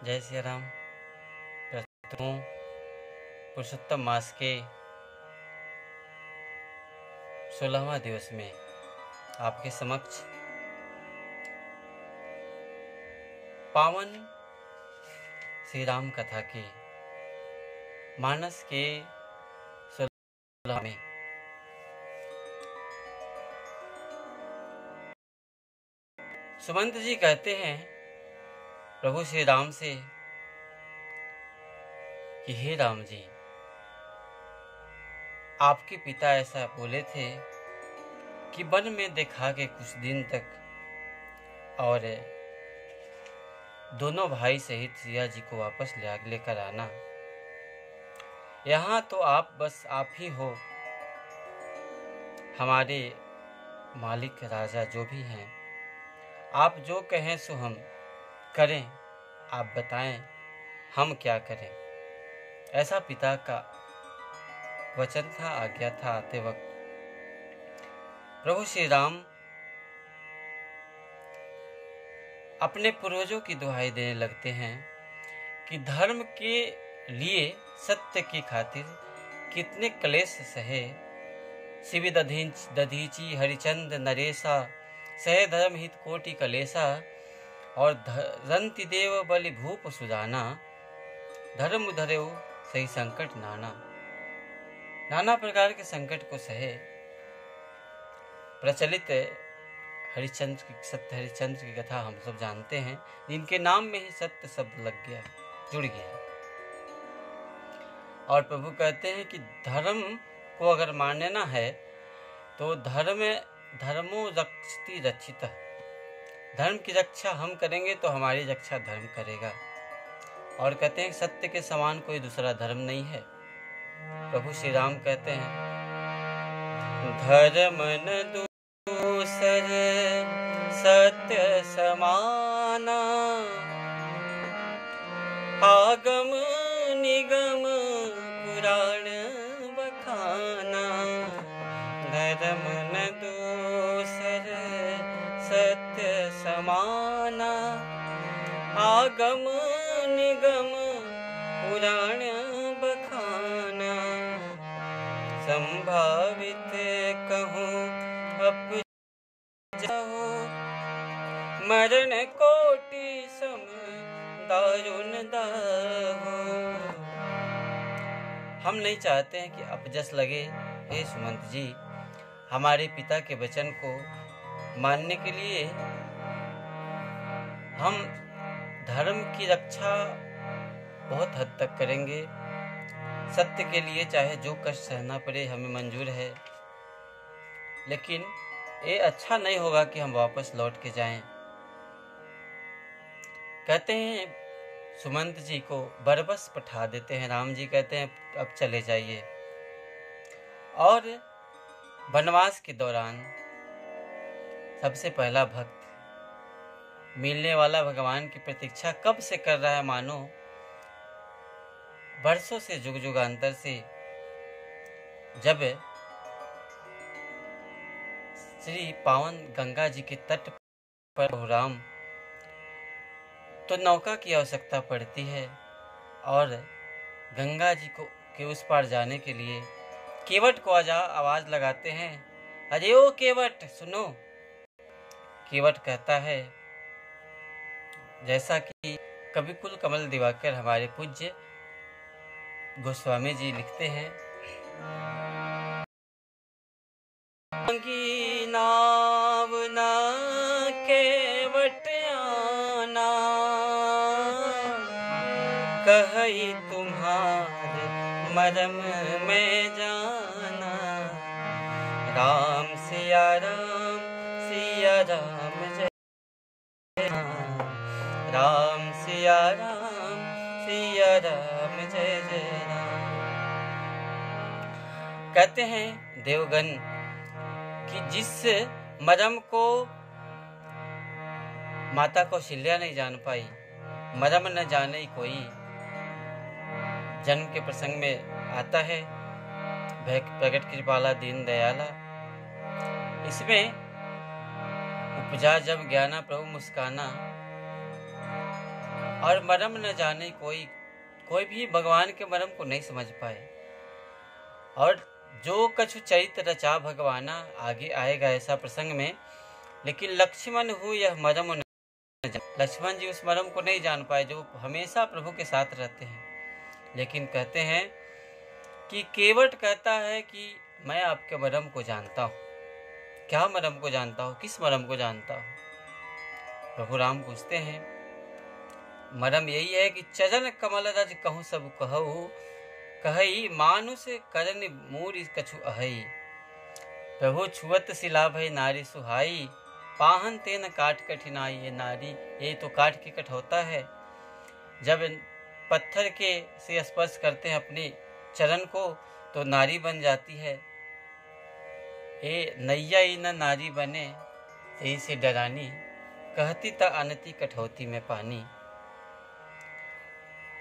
जय श्री राम। प्रथम पुरुषोत्तम मास के 16वां दिवस में आपके समक्ष पावन श्री राम कथा के मानस के 16 में सुमंत जी कहते हैं प्रभु श्री राम से कि हे राम जी, आपके पिता ऐसा बोले थे कि वन में देखा के कुछ दिन तक और दोनों भाई सहित सिया जी को वापस लेकर आना। यहाँ तो आप ही हो, हमारे मालिक राजा जो भी हैं, आप जो कहें सो हम करें, आप बताएं हम क्या करें। ऐसा पिता का वचन था, आज्ञा था। आते वक्त प्रभु श्री राम अपने पूर्वजों की दुहाई देने लगते हैं कि धर्म के लिए, सत्य की खातिर कितने क्लेश सहे। शिवि दधीची हरिचंद नरेशा, सहे धर्म हित कोटि कलेशा। और रंति देव बलि भूप सुजाना, धर्म धरे सही संकट नाना। नाना प्रकार के संकट को सहे। प्रचलित सत्य हरिचंद्र की कथा हम सब जानते हैं, जिनके नाम में ही सत्य शब्द लग गया, जुड़ गया। और प्रभु कहते हैं कि धर्म को अगर मानना है तो धर्मो रक्षति रक्षिता, धर्म की रक्षा हम करेंगे तो हमारी रक्षा धर्म करेगा। और कहते हैं सत्य के समान कोई दूसरा धर्म नहीं है। प्रभु श्री राम कहते हैं धर्म न दूसर सत्य समाना, आगम निगम पुराण बखाना। धर्म न दूसर सत्य समाना, आगम निगम पुराण बखाना। संभावित कहूँ अप जाओ, मरण कोटि सम दारुण दाहो। हम नहीं चाहते हैं कि अपजस लगे। हे सुमंत जी, हमारे पिता के वचन को मानने के लिए हम धर्म की रक्षा बहुत हद तक करेंगे। सत्य के लिए चाहे जो कष्ट सहना पड़े हमें मंजूर है, लेकिन ये अच्छा नहीं होगा कि हम वापस लौट के जाएं। कहते हैं सुमंत जी को बरबस पठा देते हैं। राम जी कहते हैं अब चले जाइए। और वनवास के दौरान सबसे पहला भक्त मिलने वाला भगवान की प्रतीक्षा कब से कर रहा है, मानो वर्षों से, जुग जुगांतर से। जब श्री पावन गंगा जी के तट पर राम तो नौका की आवश्यकता पड़ती है, और गंगा जी को के उस पार जाने के लिए केवट को आवाज लगाते हैं, अरे ओ केवट सुनो। केवट कहता है, जैसा कि कविकुल कमल दिवाकर हमारे पूज्य गोस्वामी जी लिखते हैं, नाव ना केवट आना, कही तुम्हारे मरम में जाना। राम सिया राम जय राम, सिया राम जय जय राम। कहते हैं देवगन कि जिस मरम को माता कौशल्या नहीं जान पाई, मरम न जाने कोई, जन्म के प्रसंग में आता है प्रगट कृपाला दीन दयाला। इसमें उपजा जब ज्ञाना प्रभु मुस्काना, और मरम न जाने कोई भी भगवान के मरम को नहीं समझ पाए। और जो कछु चरित्र रचा भगवाना, आगे आएगा ऐसा प्रसंग में। लेकिन लक्ष्मण हूँ यह मरम न जाने। लक्ष्मण जी उस मरम को नहीं जान पाए जो हमेशा प्रभु के साथ रहते हैं। लेकिन कहते हैं कि केवट कहता है कि मैं आपके मरम को जानता हूँ। क्या मरम को जानता हूँ? किस मरम को जानता हूँ? प्रभु राम पूछते हैं, मरम यही है कि चरण कमल रज कहूँ सब कहू, कहई मानुष करन मूरी कछु अहई। प्रभु छुअत सिला भई नारी सुहाई, पाहन तेन काट कठिनाई। ये नारी, ये तो काट की कठौता है। जब पत्थर के से स्पर्श करते हैं अपने चरण को तो नारी बन जाती है। ए नैया ही न नारी बने, यही से डरानी, कहती त अनति कठौती में पानी।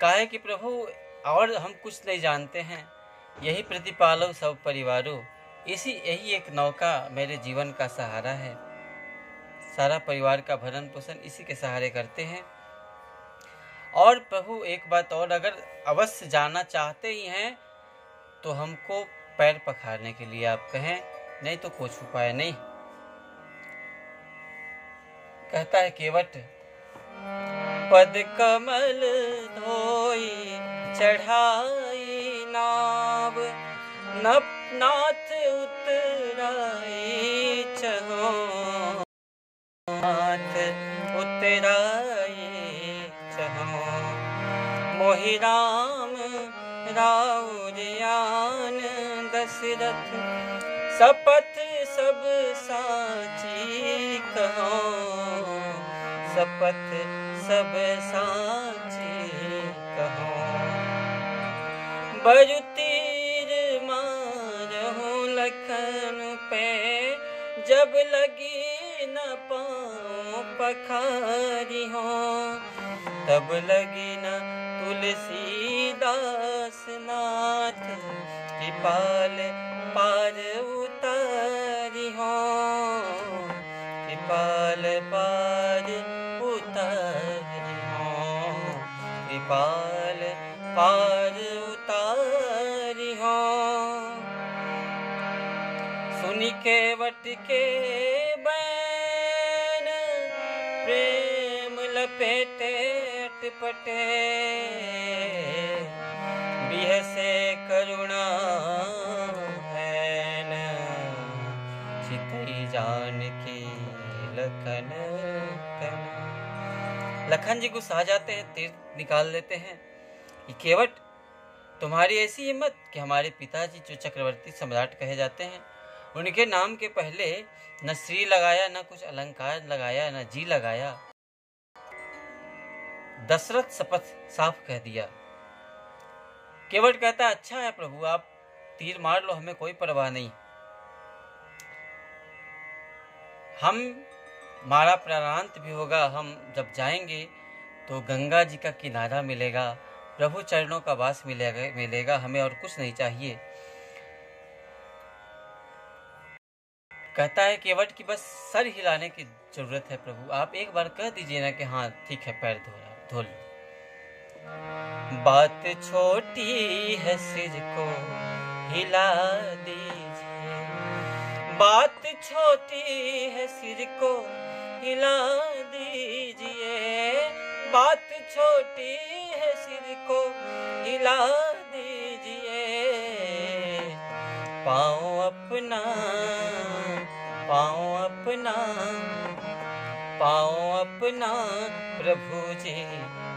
काहे कि प्रभु और हम कुछ नहीं जानते हैं, यही प्रतिपालो सब परिवारों। यही एक नौका मेरे जीवन का सहारा है। सारा परिवार का भरण पोषण इसी के सहारे करते हैं। और प्रभु एक बात और, अगर अवश्य जाना चाहते ही हैं तो हमको पैर पखारने के लिए आप कहें, नहीं तो कुछ उपाय नहीं। कहता है केवट, पद कमल धोई चढ़ाई नाव, नाथ उतराई चहो, नाथ उतराई चहो। मोहि राम राउरियान दशरथ, शपथ सब साची कहो, शपथ सब साची कहो। बरु तीर मारहूँ लखन पे, जब लगी न पाँव पखारी हो, तब लगी न तुलसीदास नाथ, कृपाल पार उतारी हो, कृपाल पार उतारी हो, कृपाल पार उतारी हो। सुनि केवट के बैन, प्रेम लपेटे अटपटे, बिहसे करुणा है न, चितई जान के लखन तन। लखन जी गुस्सा जाते हैं, तीर निकाल लेते हैं। ये केवट, तुम्हारी ऐसी हिम्मत कि हमारे पिताजी जो चक्रवर्ती सम्राट कहे जाते हैं, उनके नाम के पहले न श्री लगाया, न कुछ अलंकार लगाया, न जी लगाया। दशरथ शपथ साफ कह दिया। केवट कहता, अच्छा है प्रभु, आप तीर मार लो, हमें कोई परवाह नहीं। हम हमारा प्राणांत भी होगा, हम जब जाएंगे तो गंगा जी का किनारा मिलेगा, प्रभु चरणों का वास मिलेगा, हमें और कुछ नहीं चाहिए। कहता है केवट कि बस सर हिलाने की जरूरत है प्रभु, आप एक बार कह दीजिए ना कि हाँ ठीक है, पैर धो लो। बात छोटी है, सिर को हिला दीजिए, बात छोटी है, सिर को हिला दीजिए, बात छोटी है, सिर को हिला दीजिए। पाँव अपना, पाँव अपना, पाँव अपना प्रभु जी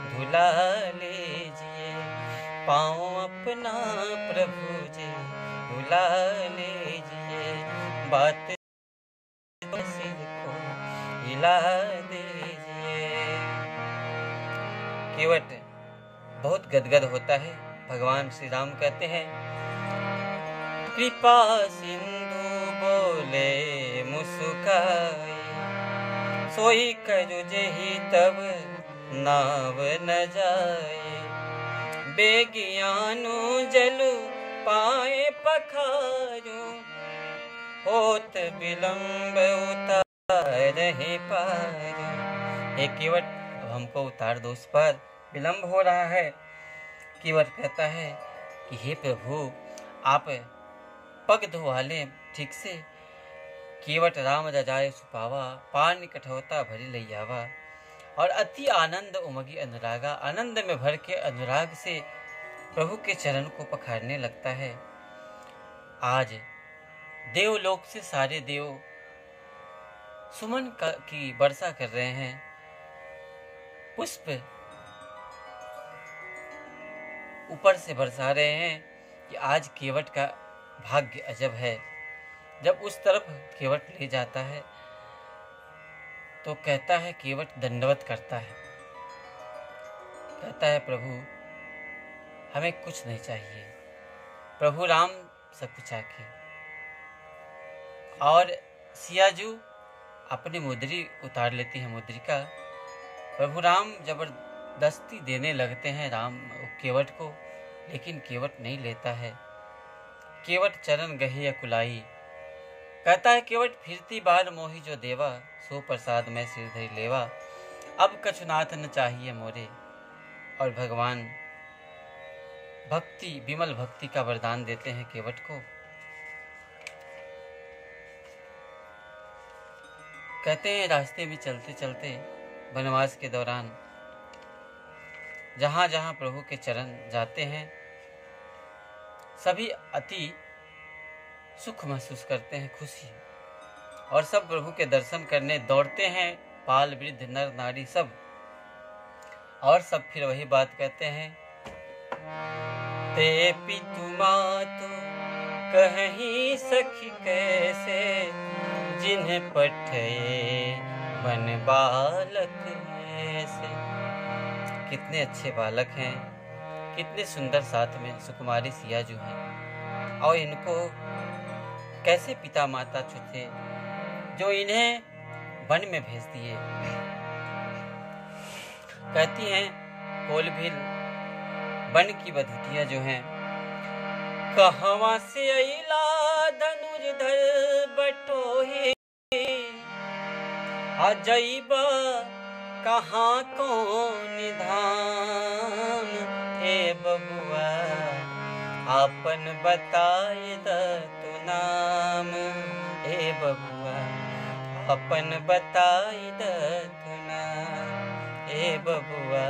धुला लीजिए, पाँव अपना प्रभु जी धुला लीजिए, बात सिर को हिला दीजिए। केवट बहुत गदगद होता है। भगवान श्री राम कहते हैं, कृपा सिंधु बोले मुस्काई, सोई करु जेहि तब नाव न जाए, बेगियानु जलु पाए पखारू, होत विलंब उतारहि पारू। हे केवट, अब हमको उतार दो, उस पर विलंब हो रहा है। केवट कहता है कि हे प्रभु, आप पग धोवा लें ठीक से। केवट राम रजाए सुपावा, पान कठौता भरी लैयावा। और अति आनंद उमगी अनुरागा, आनंद में भर के अनुराग से प्रभु के चरण को पखारने लगता है। आज देवलोक से सारे देव सुमन की वर्षा कर रहे हैं, पुष्प ऊपर से बरसा रहे हैं कि आज केवट का भाग्य अजब है। जब उस तरफ केवट ले जाता है तो कहता है, केवट दंडवत करता है, कहता है प्रभु हमें कुछ नहीं चाहिए। प्रभु राम सब कुछ आके, और सियाजू अपनी मुद्री उतार लेती है, मुद्रिका। प्रभु राम जबरदस्ती देने लगते हैं केवट को, लेकिन केवट नहीं लेता है। केवट चरण गहे अकुलाई, कहता है केवट फिरती बार मोही जो देवा, सो प्रसाद में सिर धरि लेवा। अब कछुनाथ न चाहिए मोरे। और भगवान भक्ति, विमल भक्ति का वरदान देते हैं केवट को। कहते हैं रास्ते में चलते चलते वनवास के दौरान जहाँ जहाँ प्रभु के चरण जाते हैं, सभी अति सुख महसूस करते हैं, खुशी। और सब प्रभु के दर्शन करने दौड़ते हैं, बाल वृद्ध नर नारी सब। और सब फिर वही बात कहते हैं, ते पितु मातु कहीं सखी कैसे, जिन्हें पठे बन बालक ऐसे। कितने अच्छे बालक हैं, कितने सुंदर साथ में सुकुमारी सियाजू हैं। और इनको कैसे पिता माता छूते जो इन्हें वन में भेज दिए। कहती हैं कोल भी वन की बधुतियाँ जो हैं, कहवा से अइला धनुर्धर बटोही, अजैबा कहाँ कौन धाम। हे बबुआ आपन बताए तू नाम, हे बबुआ अपन बताए तू नाम, हे बबुआ।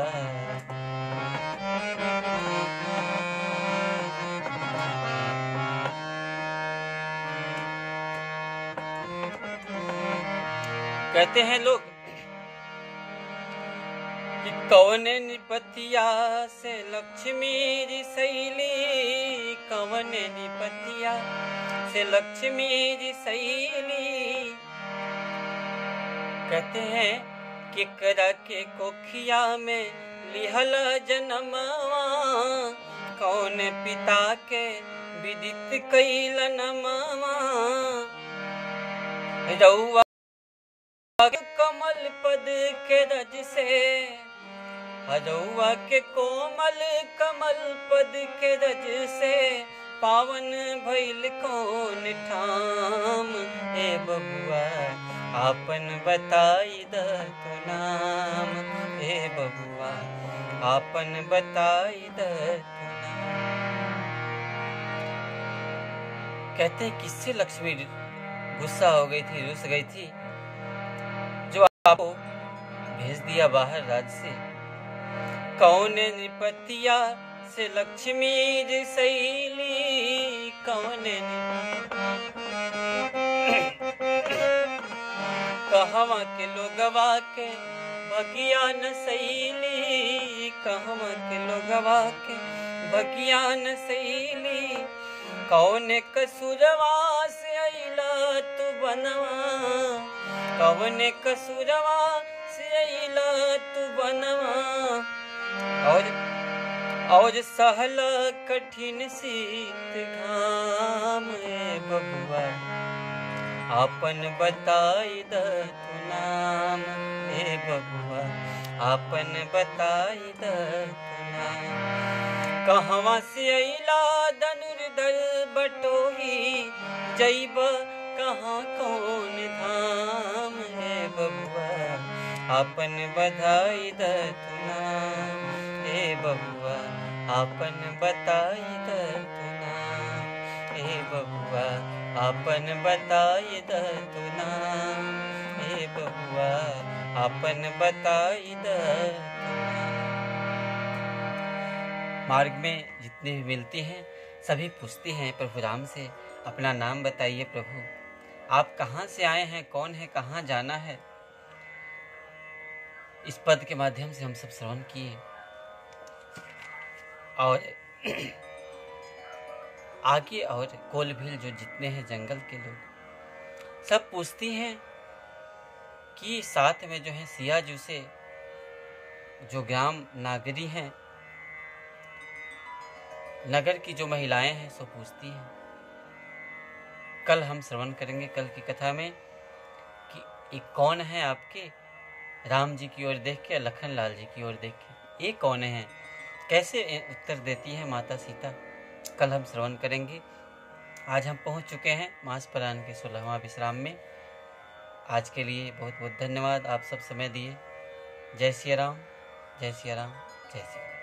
कहते हैं लोग कि कौने निपतिया से लक्ष्मी रिसैली, कौने निपतिया से लक्ष्मी रिसैली। कहते हैं कि करा के कोखिया में लिहल जन्मवा, कौन पिता के विदित कैलनमवा। रउआ कमल पद के रज से, हरौआ के कोमल कमल पद के रज से, पावन भइल कौन ठाम। हे बबुआ आपन बताई तू नाम, हे बबुआ आपन बताई तू नाम। कहते हैं किससे लक्ष्मी गुस्सा हो गई थी, रुस गई थी, जो आपको भेज दिया बाहर राज से। कौन निपतिया से लक्ष्मी रिसैली, कौन कहवा के लोगवा के भगिया न सैली, कहवा के लोगवा के भगिया न सैली। कौन कसुरवा से अइला तू बनवा, कौन कसुरवा से अइला तू बनवा। और सहल कठिन शीत घाम। ए बबुआ आपन बताई तू नाम, ए बबुआ आपन बताई तू नाम। कहवा से अइला धनुर्धर बटोही, जैब कहाँ कौन धाम। हे बबुआ आपन बधाई दतुना, हे बबुआ आपन बताई दतुना, हे बबुआ आपन बताई दतुना, हे बबुआ आपन बताई दतुना। मार्ग में जितने भी मिलती हैं सभी पूछती हैं प्रभु राम से, अपना नाम बताइए प्रभु, आप कहाँ से आए हैं, कौन है, कहाँ जाना है। इस पद के माध्यम से हम सब श्रवण किए और आगे और कोल भील जो जितने हैं जंगल के लोग सब पूछती हैं कि साथ में जो है सिया जू से जो ग्राम नागरी हैं, नगर की जो महिलाएं हैं सो पूछती हैं। कल हम श्रवण करेंगे कल की कथा में कि ये कौन है आपके, राम जी की ओर देख के, लखन लाल जी की ओर देख के ये कौन है, कैसे उत्तर देती है माता सीता, कल हम श्रवण करेंगे। आज हम पहुंच चुके हैं मास परान के 16वां विश्राम में। आज के लिए बहुत बहुत धन्यवाद, आप सब समय दिए। जय सिया राम, जय सिया राम, जय सिया राम।